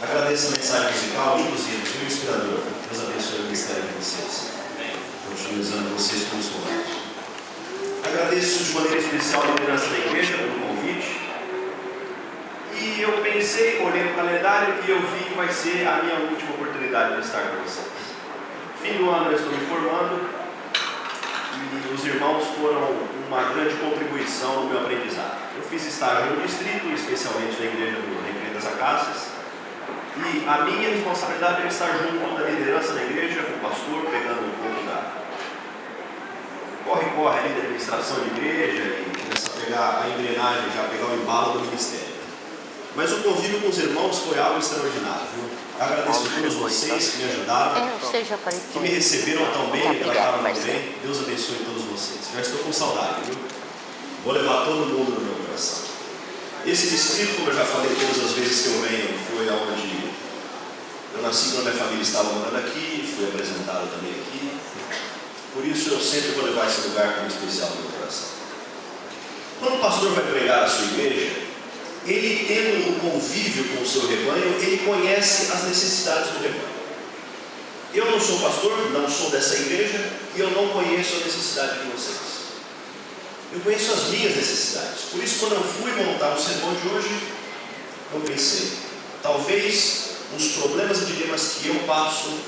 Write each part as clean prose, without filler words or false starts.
Agradeço a mensagem musical, inclusive, foi inspirador. Deus abençoe o ministério de vocês. Continuo usando vocês como instrumentos. Agradeço de maneira especial a liderança da igreja pelo convite. E eu pensei, olhei no calendário e eu vi que vai ser a minha última oportunidade de estar com vocês. Fim do ano eu estou me formando e os irmãos foram uma grande contribuição no meu aprendizado. Eu fiz estágio no distrito, especialmente na igreja do Recreio das Acácias. E a minha responsabilidade é estar junto da liderança da igreja, com o pastor, pegando um pouco da corre-corre ali da administração de igreja e começar a pegar a engrenagem, já pegar o embalo do ministério. Mas o convívio com os irmãos foi algo extraordinário, viu? Agradeço a todos vocês que me ajudaram, que me receberam tão bem, me trataram tão bem. Deus abençoe todos vocês. Já estou com saudade, viu? Vou levar todo mundo no meu coração. Esse distrito, como eu já falei todas as vezes que eu venho, foi onde eu nasci quando a minha família estava morando aqui, fui apresentado também aqui. Por isso eu sempre vou levar esse lugar como especial no meu coração. Quando o pastor vai pregar a sua igreja, ele tendo um convívio com o seu rebanho, ele conhece as necessidades do rebanho. Eu não sou pastor, não sou dessa igreja, e eu não conheço a necessidade de vocês. Eu conheço as minhas necessidades. Por isso, quando eu fui montar o sermão de hoje, eu pensei, talvez os problemas e dilemas que eu passo,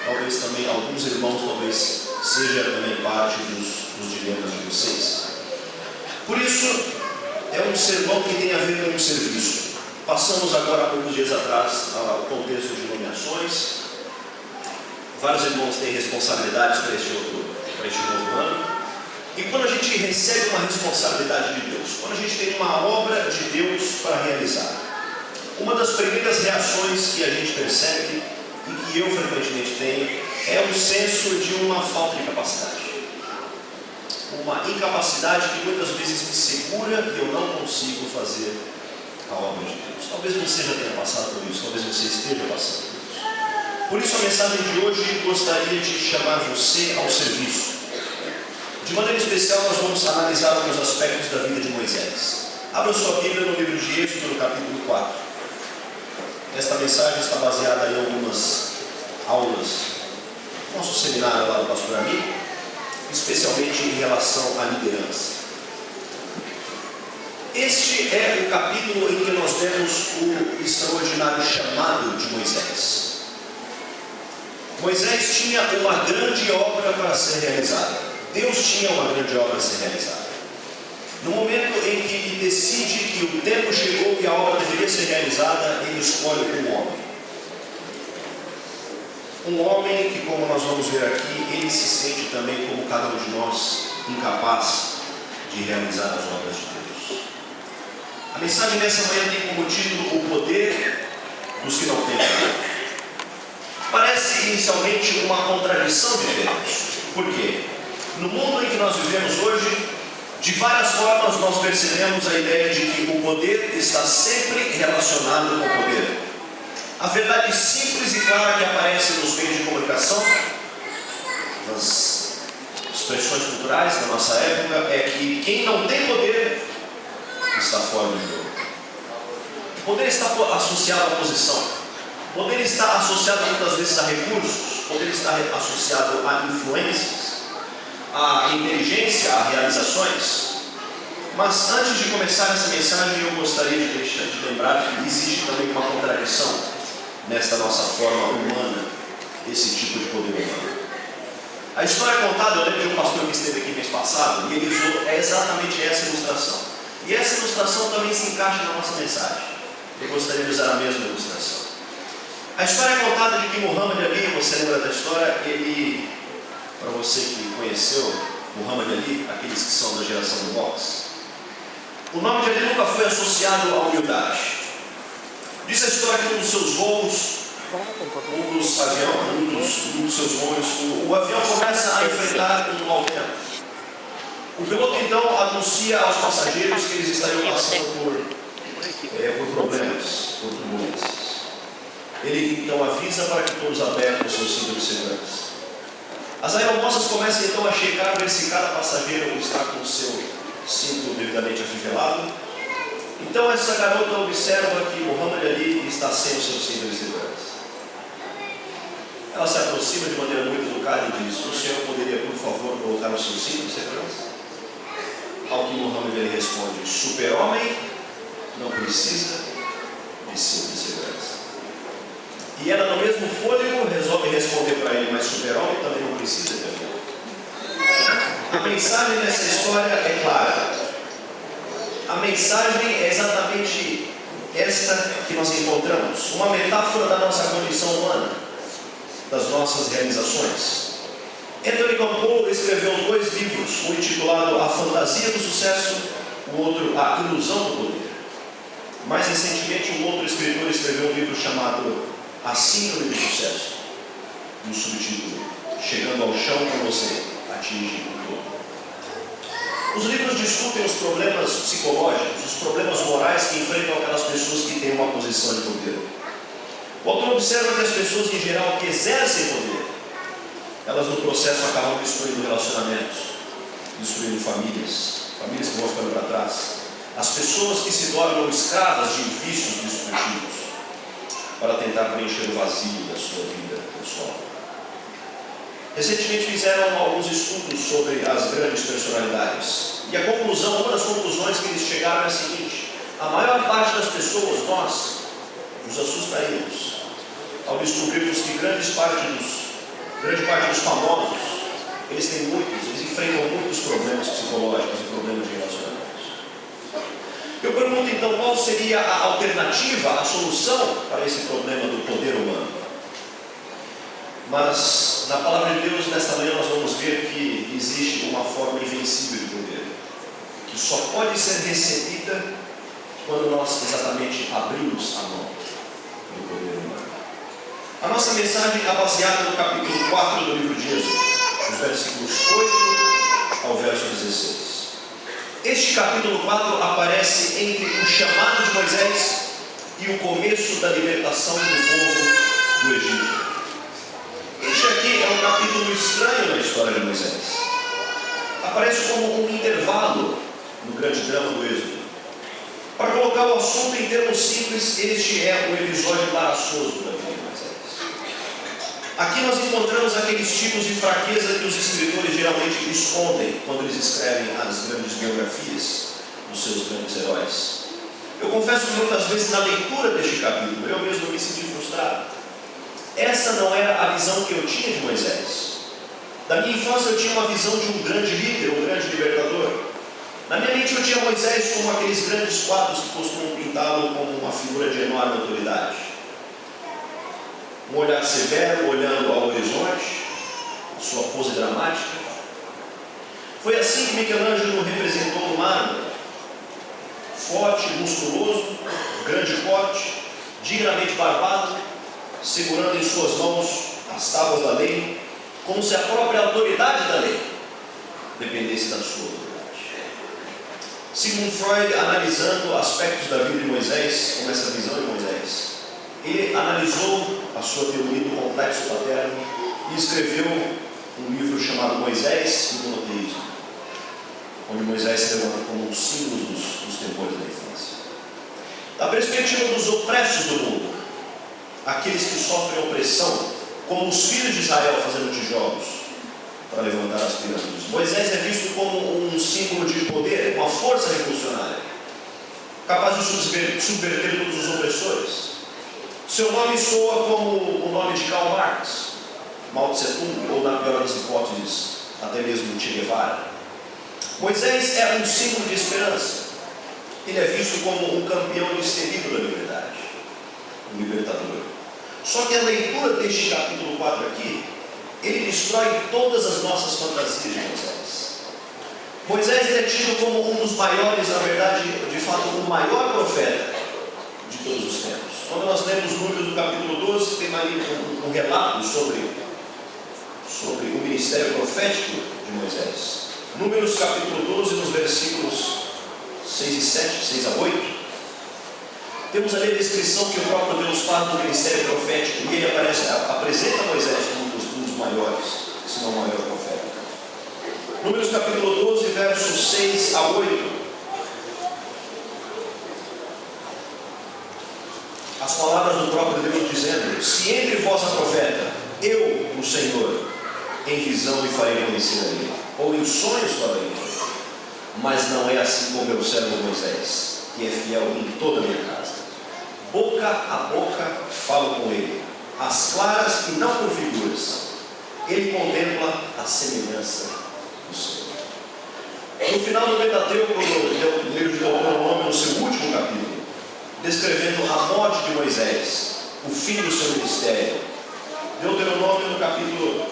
talvez também alguns irmãos, talvez seja também parte dos dilemas de vocês. Por isso, é um sermão que tem a ver com um serviço. Passamos agora há poucos dias atrás ao contexto de nomeações. Vários irmãos têm responsabilidades para este novo ano. E quando a gente recebe uma responsabilidade de Deus, quando a gente tem uma obra de Deus para realizar, uma das primeiras reações que a gente percebe, e que eu frequentemente tenho, é um senso de uma falta de capacidade. Uma incapacidade que muitas vezes me segura e eu não consigo fazer a obra de Deus. Talvez você já tenha passado por isso, talvez você esteja passando por isso. Por isso a mensagem de hoje gostaria de chamar você ao serviço. De maneira especial, nós vamos analisar alguns aspectos da vida de Moisés. Abra sua Bíblia no livro de Êxodo, no capítulo 4. Esta mensagem está baseada em algumas aulas do nosso seminário lá do pastor Amigo, especialmente em relação à liderança. Este é o capítulo em que nós vemos o extraordinário chamado de Moisés. Moisés tinha uma grande obra para ser realizada. Deus tinha uma grande obra a ser realizada. No momento em que ele decide que o tempo chegou e a obra deveria ser realizada, ele escolhe um homem. Um homem que, como nós vamos ver aqui, ele se sente também como cada um de nós, incapaz de realizar as obras de Deus. A mensagem dessa manhã tem como título o poder dos que não têm poder. Parece inicialmente uma contradição de Deus. Por quê? No mundo em que nós vivemos hoje, de várias formas nós percebemos a ideia de que o poder está sempre relacionado com o poder. A verdade simples e clara que aparece nos meios de comunicação, nas expressões culturais da nossa época, é que quem não tem poder está fora do jogo. O poder está associado à posição. O poder está associado muitas vezes a recursos. O poder está associado a influências, a inteligência, a realizações. Mas antes de começar essa mensagem, eu gostaria de lembrar que existe também uma contradição nesta nossa forma humana, esse tipo de poder humano. A história contada, eu lembro de um pastor que esteve aqui mês passado, e ele usou exatamente essa ilustração. E essa ilustração também se encaixa na nossa mensagem. Eu gostaria de usar a mesma ilustração. A história é contada de que Muhammad Ali, você lembra da história, ele, para você que conheceu Muhammad Ali, aqueles que são da geração do boxe, o nome de Ali nunca foi associado à humildade. Diz a história que um dos seus voos, um dos seus voos, o avião começa a enfrentar um mau tempo. O piloto então anuncia aos passageiros que eles estariam passando por problemas, por turbulências. Ele então avisa para que todos apertem os seus cintos de segurança. As aeromoças começam então a checar, ver se cada passageiro está com o seu cinto devidamente afivelado. Então essa garota observa que Muhammad Ali está sem o seu cinto de segurança. Ela se aproxima de maneira muito educada e diz: o senhor poderia, por favor, colocar o seu cinto de segurança? Ao que Muhammad Ali responde: super-homem não precisa de cinto de segurança. E ela, no mesmo fôlego, resolve responder para ele: mas super-homem também não precisa de amor. A mensagem dessa história é clara. A mensagem é exatamente esta que nós encontramos. Uma metáfora da nossa condição humana, das nossas realizações. Anthony Campbell escreveu 2 livros, um intitulado A Fantasia do Sucesso, o outro A Ilusão do Poder. Mais recentemente, um outro escritor escreveu um livro chamado A Síndrome do Sucesso, no subtítulo Chegando ao Chão quando você atinge o topo. Os livros discutem os problemas psicológicos, os problemas morais que enfrentam aquelas pessoas que têm uma posição de poder. O autor observa que as pessoas em geral que exercem poder, elas no processo acabam destruindo relacionamentos, destruindo famílias que vão ficando para trás. As pessoas que se tornam escravas de vícios destrutivos para tentar preencher o vazio da sua vida pessoal. Recentemente fizeram alguns estudos sobre as grandes personalidades. E a conclusão, uma das conclusões que eles chegaram é a seguinte: a maior parte das pessoas, nós, nos assustaríamos ao descobrirmos que grande parte dos famosos, eles enfrentam muitos problemas psicológicos e problemas de relacionamentos. Eu pergunto então, qual seria a alternativa, a solução para esse problema do poder humano? Mas na palavra de Deus, nesta manhã, nós vamos ver que existe uma forma invencível de poder, que só pode ser recebida quando nós exatamente abrimos a mão do poder humano. A nossa mensagem é baseada no capítulo 4 do livro de Êxodo, dos versículos 8 ao verso 16. Este capítulo 4 aparece entre o chamado de Moisés e o começo da libertação do povo do Egito. Este aqui é um capítulo estranho na história de Moisés. Aparece como um intervalo no grande drama do Êxodo. Para colocar o assunto em termos simples, este é o episódio embaraçoso da vida de Moisés. Aqui nós encontramos aqueles tipos de fraqueza que os escritores geralmente escondem quando eles escrevem as grandes biografias dos seus grandes heróis. Eu confesso que muitas vezes na leitura deste capítulo, eu mesmo me senti frustrado. Essa não era a visão que eu tinha de Moisés. Da minha infância eu tinha uma visão de um grande líder, um grande libertador. Na minha mente eu tinha Moisés como aqueles grandes quadros que costumam pintá-lo como uma figura de enorme autoridade. Um olhar severo, olhando ao horizonte, a sua pose dramática. Foi assim que Michelangelo representou o mármore. Forte, musculoso, grande porte, dignamente barbado, segurando em suas mãos as tábuas da lei, como se a própria autoridade da lei dependesse da sua autoridade. Sigmund Freud, analisando aspectos da vida de Moisés, com essa visão de Moisés, ele analisou a sua teoria do complexo paterno e escreveu um livro chamado Moisés e o Monoteísmo, onde Moisés se levanta como um símbolo dos temores da infância. Da perspectiva dos opressos do mundo, aqueles que sofrem opressão, como os filhos de Israel fazendo tijolos para levantar as pirâmides, Moisés é visto como um símbolo de poder, uma força revolucionária, capaz de subverter todos os opressores. Seu nome soa como o nome de Karl Marx, Mao Tse Tung, ou na pior das hipóteses, até mesmo Che Guevara. Moisés é um símbolo de esperança. Ele é visto como um campeão destemido da liberdade, um libertador. Só que a leitura deste capítulo 4 aqui, ele destrói todas as nossas fantasias de Moisés. Moisés é tido como um dos maiores, na verdade, de fato, o maior profeta de todos os tempos. Quando nós lemos Números do capítulo 12, tem ali um relato sobre o ministério profético de Moisés. Números capítulo 12, nos versículos 6 e 7, 6 a 8, temos ali a descrição que o próprio Deus faz do ministério profético, e ele apresenta Moisés como um dos maiores, se não o maior profeta. Números capítulo 12, versos 6 a 8. as palavras do próprio Deus dizendo: se entre vós há profeta, eu, o Senhor, em visão lhe farei conhecer a ele, ou em sonhos farei. Mas não é assim com meu servo Moisés, que é fiel em toda a minha casa. Boca a boca falo com ele, às claras e não por figuras. Ele contempla a semelhança do Senhor. No final do Pentateuco, no livro de Deuteronômio, no seu último capítulo, descrevendo a morte de Moisés, o fim do seu ministério, Deuteronômio no capítulo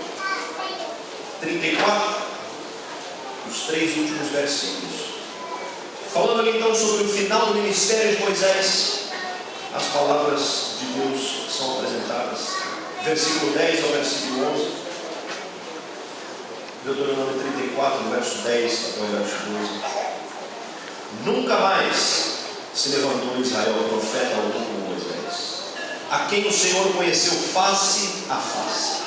34, os 3 últimos versículos, falando ali então sobre o final do ministério de Moisés, as palavras de Deus são apresentadas, versículo 10 ao versículo 11, Deuteronômio 34, verso 10 até o verso 12. Nunca mais se levantou em Israel profeta algum como Moisés, a quem o Senhor conheceu face a face,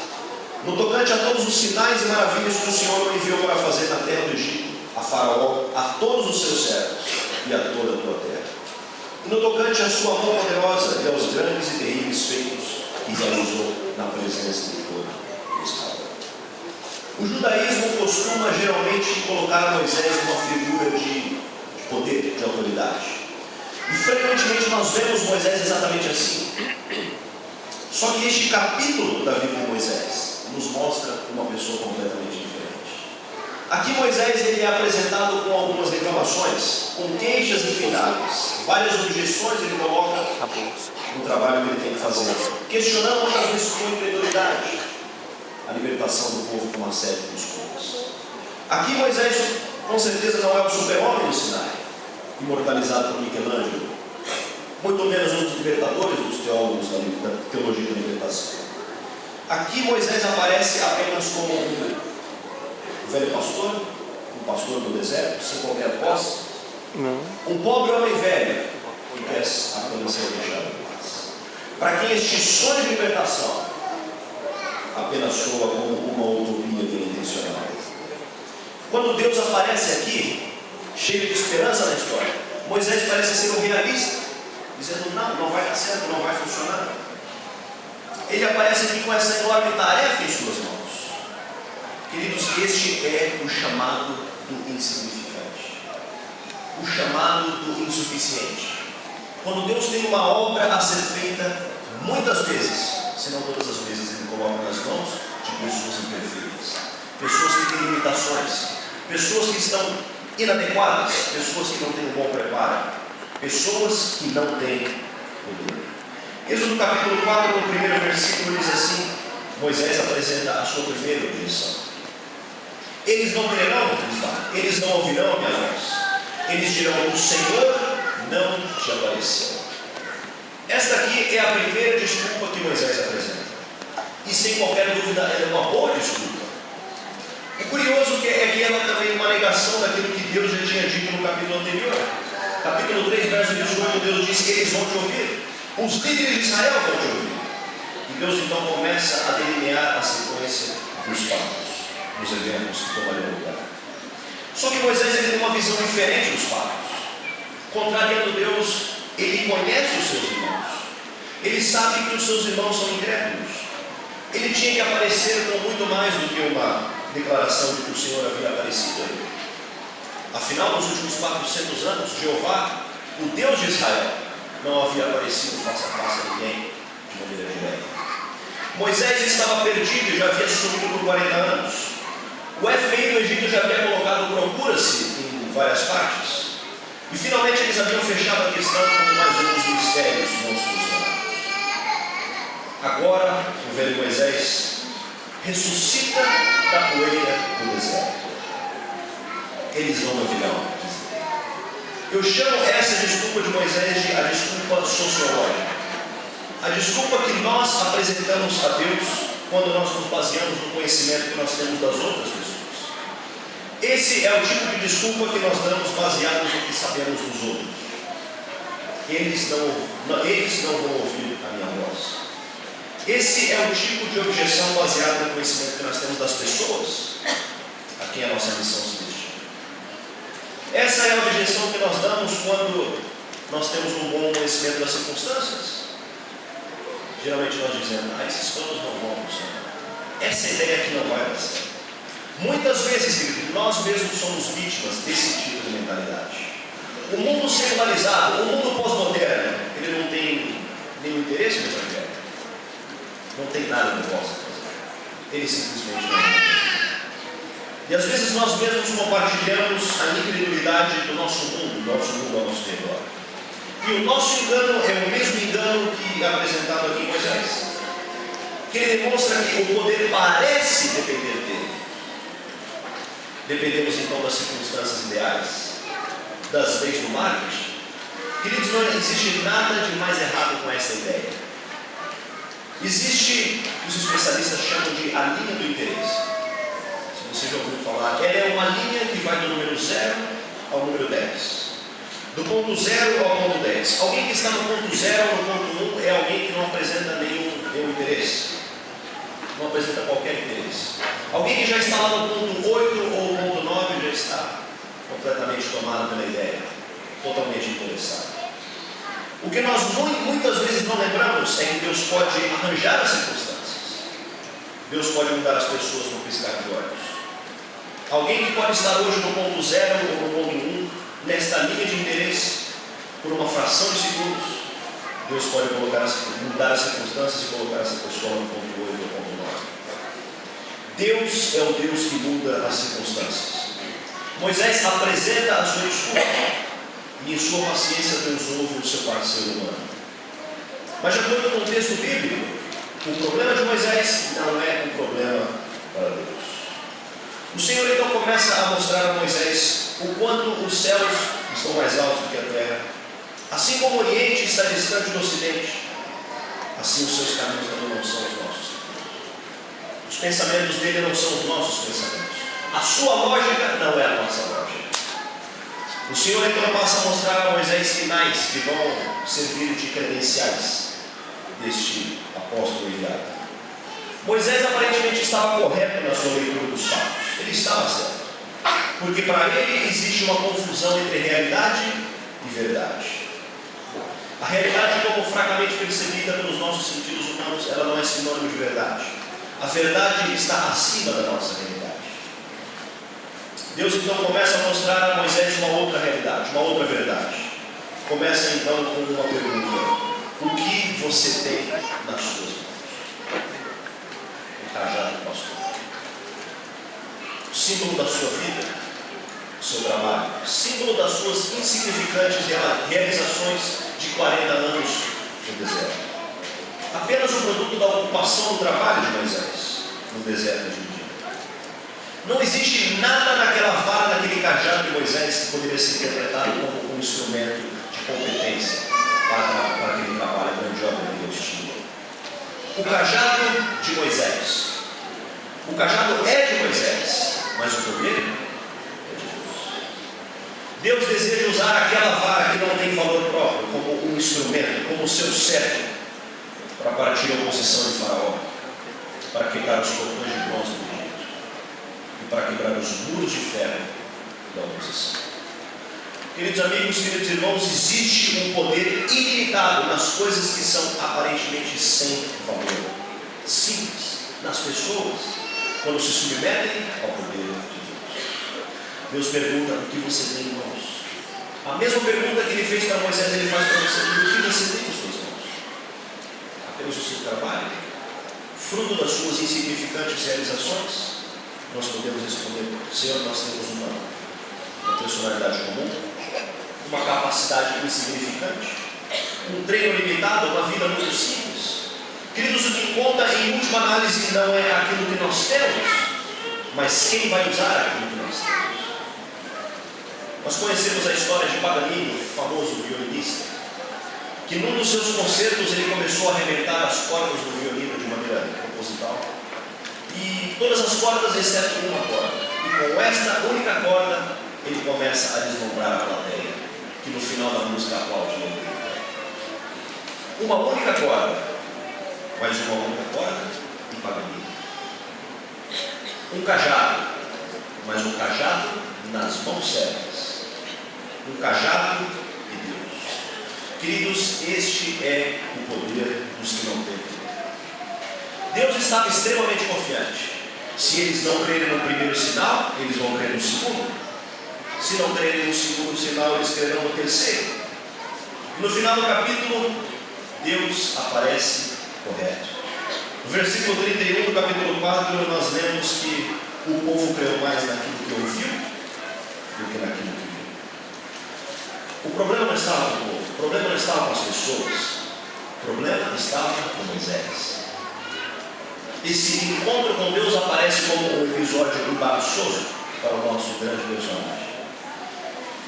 no tocante a todos os sinais e maravilhas que o Senhor o enviou para fazer na terra do Egito, a Faraó, a todos os seus servos e a toda a tua terra, e no tocante à sua mão poderosa e aos grandes e terríveis feitos que realizou na presença de todo Israel. O judaísmo costuma geralmente colocar Moisés numa figura de poder, de autoridade. E frequentemente nós vemos Moisés exatamente assim. Só que este capítulo da vida de Moisés nos mostra uma pessoa completamente diferente. Aqui Moisés ele é apresentado com algumas reclamações, com queixas infindáveis, várias objeções ele coloca no trabalho que ele tem que fazer, questionando muitas vezes com incredulidade a libertação do povo com uma série de desculpas. Aqui Moisés com certeza não é o super-homem do Sinai, imortalizado por Michelangelo, muito menos um dos libertadores dos teólogos da teologia da libertação. Aqui Moisés aparece apenas como um velho pastor, um pastor do deserto, sem qualquer posse, um pobre homem velho que quer apenas ser deixado em paz. Para quem este sonho de libertação apenas soa como uma utopia bem intencionada. Quando Deus aparece aqui, cheio de esperança na história, Moisés parece ser um realista, dizendo: não vai dar certo, não vai funcionar. Ele aparece aqui com essa enorme tarefa em suas mãos. Queridos, este é o chamado do insignificante, o chamado do insuficiente. Quando Deus tem uma obra a ser feita, muitas vezes, se não todas as vezes, Ele coloca nas mãos de pessoas imperfeitas, pessoas que têm limitações, pessoas que estão inadequadas, pessoas que não têm um bom preparo, pessoas que não têm poder. Êxodo capítulo 4, no primeiro versículo, diz assim: Moisés apresenta a sua primeira objeção. Eles não crerão, eles não ouvirão a minha voz. Eles dirão: o Senhor não te apareceu. Esta aqui é a primeira desculpa que Moisés apresenta. E sem qualquer dúvida, ela é uma boa desculpa. O curioso é que ela também é uma negação daquilo que Deus já tinha dito no capítulo anterior. Capítulo 3, verso 18, Deus diz que eles vão te ouvir. Os líderes de Israel vão te ouvir. E Deus então começa a delinear a sequência dos fatos, dos eventos que tomarão lugar. Só que Moisés ele tem uma visão diferente dos fatos. Contrariando Deus, ele conhece os seus irmãos. Ele sabe que os seus irmãos são incrédulos. Ele tinha que aparecer com muito mais do que uma declaração de que o Senhor havia aparecido a ele. Afinal, nos últimos 400 anos, Jeová, o Deus de Israel, não havia aparecido face a face a ninguém de maneira direta. Moisés estava perdido e já havia sumido por 40 anos. O FBI do Egito já havia colocado procura-se em várias partes. E finalmente eles haviam fechado a questão com mais um dos mistérios não solucionados. Agora, o velho Moisés ressuscita da poeira do deserto. Eles não ouvirão. Eu chamo essa desculpa de Moisés de a desculpa sociológica. A desculpa que nós apresentamos a Deus quando nós nos baseamos no conhecimento que nós temos das outras pessoas. Esse é o tipo de desculpa que nós damos baseados no que sabemos dos outros. Eles não vão ouvir a minha voz. Esse é o tipo de objeção baseada no conhecimento que nós temos das pessoas a quem a nossa missão se destina. Essa é a objeção que nós damos quando nós temos um bom conhecimento das circunstâncias. geralmente nós dizemos, esses planos não vão funcionar. Essa ideia aqui não vai dar certo. Muitas vezes, querido, nós mesmos somos vítimas desse tipo de mentalidade. O mundo secularizado, o mundo pós-moderno, ele não tem nenhum interesse no evangelho. Não tem nada que possa fazer. Ele simplesmente não tem. E às vezes nós mesmos compartilhamos a incredulidade do nosso mundo ao nosso redor. E o nosso engano é o mesmo engano que é apresentado aqui em Moisés. Que ele demonstra que o poder parece depender dele. Dependemos então das circunstâncias ideais, das leis do marketing. Queridos, não existe nada de mais errado com essa ideia. Existe o que os especialistas chamam de a linha do interesse. Se você já ouviu falar, ela é uma linha que vai do número 0 ao número 10. Do ponto 0 ao ponto 10. Alguém que está no ponto 0 ou no ponto 1 é alguém que não apresenta nenhum interesse. Não apresenta qualquer interesse. Alguém que já está lá no ponto 8 ou ponto 9 já está completamente tomado pela ideia, totalmente interessado. O que nós muitas vezes não lembramos é que Deus pode arranjar as circunstâncias. Deus pode mudar as pessoas no piscar de olhos. Alguém que pode estar hoje no ponto 0 ou no ponto 1, nesta linha de interesse, por uma fração de segundos, Deus pode mudar as circunstâncias e colocar essa pessoa no ponto 8 ou ponto 9. Deus é o Deus que muda as circunstâncias. Moisés apresenta a sua desculpa e em sua paciência Deus ouve o seu parceiro humano. Mas de acordo com o contexto bíblico, o problema de Moisés não é um problema para Deus. O Senhor então começa a mostrar a Moisés o quanto os céus estão mais altos do que a terra. Assim como o Oriente está distante do Ocidente, assim os seus caminhos também não são os nossos. Os pensamentos dele não são os nossos pensamentos. A sua lógica não é a nossa lógica. O Senhor então passa a mostrar a Moisés sinais que vão servir de credenciais deste apóstolo enviado. Moisés aparentemente estava correto na sua leitura dos fatos. Ele estava certo. Porque para ele existe uma confusão entre realidade e verdade. A realidade, como fracamente percebida pelos nossos sentidos humanos, ela não é sinônimo de verdade. A verdade está acima da nossa realidade. Deus então começa a mostrar a Moisés uma outra realidade, uma outra verdade. Começa então com uma pergunta: o que você tem nas suas mãos? O cajado, pastor. O símbolo da sua vida, o seu trabalho, símbolo das suas insignificantes realizações de 40 anos no deserto. Apenas o produto da ocupação do trabalho de Moisés no deserto de Midian. Não existe nada naquela vara, naquele cajado de Moisés que poderia ser interpretado como um instrumento de competência para aquele trabalho grandioso que Deus tinha. O cajado de Moisés. O cajado é de Moisés, mas o poder é de Deus. Deus deseja usar aquela vara que não tem valor próprio como um instrumento, como o seu cetro, para partir a oposição de Faraó, para quebrar os portões de bronze do Egito e para quebrar os muros de ferro da oposição. Queridos amigos, queridos irmãos, existe um poder ilimitado nas coisas que são aparentemente sem valor, simples, nas pessoas, quando se submetem ao poder de Deus. Deus pergunta: o que você tem em mãos? A mesma pergunta que ele fez para Moisés, ele faz para você: o que você tem em suas mãos? Apenas o seu trabalho, fruto das suas insignificantes realizações? Nós podemos responder: Senhor, nós temos uma personalidade comum, uma capacidade insignificante, um treino limitado, uma vida muito simples. Queridos, o que conta em última análise não é aquilo que nós temos, mas quem vai usar aquilo que nós temos. Nós conhecemos a história de Paganini, o famoso violinista, que num dos seus concertos ele começou a arrebentar as cordas do violino de maneira proposital, e todas as cordas exceto uma corda, e com esta única corda ele começa a deslumbrar a plateia, que no final da música aplaude ele. Uma única corda, mais uma única corda e Paganini. Um cajado, mas um cajado nas mãos certas. Um cajado de Deus. Queridos, este é o poder dos que não têm poder. Deus estava extremamente confiante. Se eles não crerem no primeiro sinal, eles vão crer no segundo. Se não crerem no segundo sinal, eles crerão no terceiro. E no final do capítulo, Deus aparece correto. No versículo 31 do capítulo 4, nós lemos que o povo creu mais naquilo que ouviu do que naquilo que viu. O problema não estava com o povo, o problema não estava com as pessoas, o problema estava com Moisés. Esse encontro com Deus aparece como um episódio embaraçoso para o nosso grande personagem.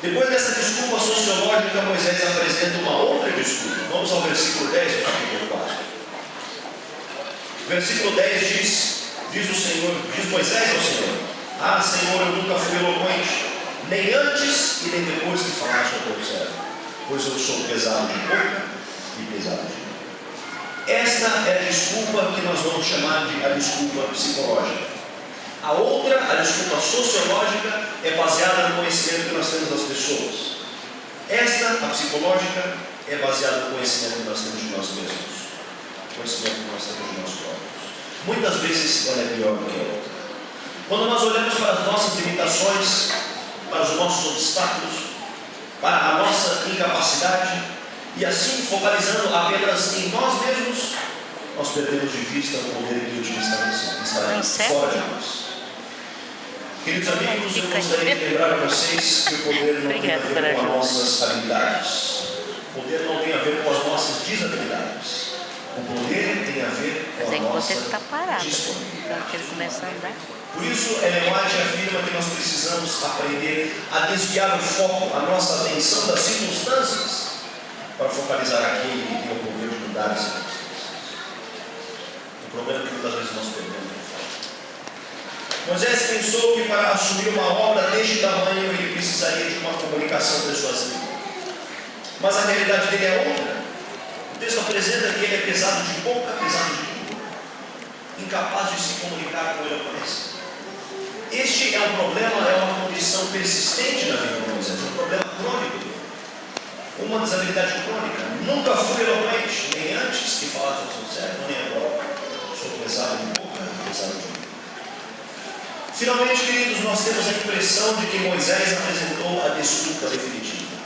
Depois dessa desculpa sociológica, Moisés apresenta uma outra desculpa. Vamos ao versículo 10 do capítulo 4. Versículo 10 diz Moisés ao Senhor: Ah, Senhor, eu nunca fui eloquente, nem antes e nem depois que falaste ao teu servo, pois eu sou pesado de boca e pesado de mão. Esta é a desculpa que nós vamos chamar de a desculpa psicológica. A outra, a desculpa sociológica, é baseada no conhecimento que nós temos das pessoas. Esta, a psicológica, é baseada no conhecimento que nós temos de nós mesmos. O conhecimento que nós temos de nós próprios. Muitas vezes ela é pior do que a outra. Quando nós olhamos para as nossas limitações, para os nossos obstáculos, para a nossa incapacidade, e assim focalizando apenas em nós mesmos, nós perdemos de vista o poder que Deus está fora de nós. Queridos amigos, eu gostaria de lembrar a vocês que o poder não tem a ver com as nossas habilidades. O poder não tem a ver com as nossas desabilidades. O poder tem a ver com a nossa disponibilidade. Por isso, Ellen White afirma que nós precisamos aprender a desviar o foco, a nossa atenção das circunstâncias, para focalizar aquele que tem o poder de mudar as circunstâncias. O problema é que muitas vezes nós perdemos. Moisés pensou que para assumir uma obra deste tamanho ele precisaria de uma comunicação persuasiva. Mas a realidade dele é outra. O texto apresenta que ele é pesado de boca, pesado de língua, incapaz de se comunicar com eloquência. Este é um problema, é uma condição persistente na vida de Moisés, um problema crônico, uma desabilidade crônica. Nunca fui eloquente, nem antes que falasse ao seu servo, nem agora. Sou pesado de boca, pesado de língua. Finalmente, queridos, nós temos a impressão de que Moisés apresentou a desculpa definitiva.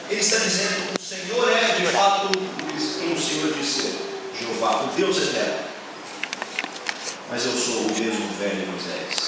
Ele está dizendo: o Senhor é de fato quem o Senhor disse, Jeová, o Deus eterno. Mas eu sou o mesmo velho Moisés.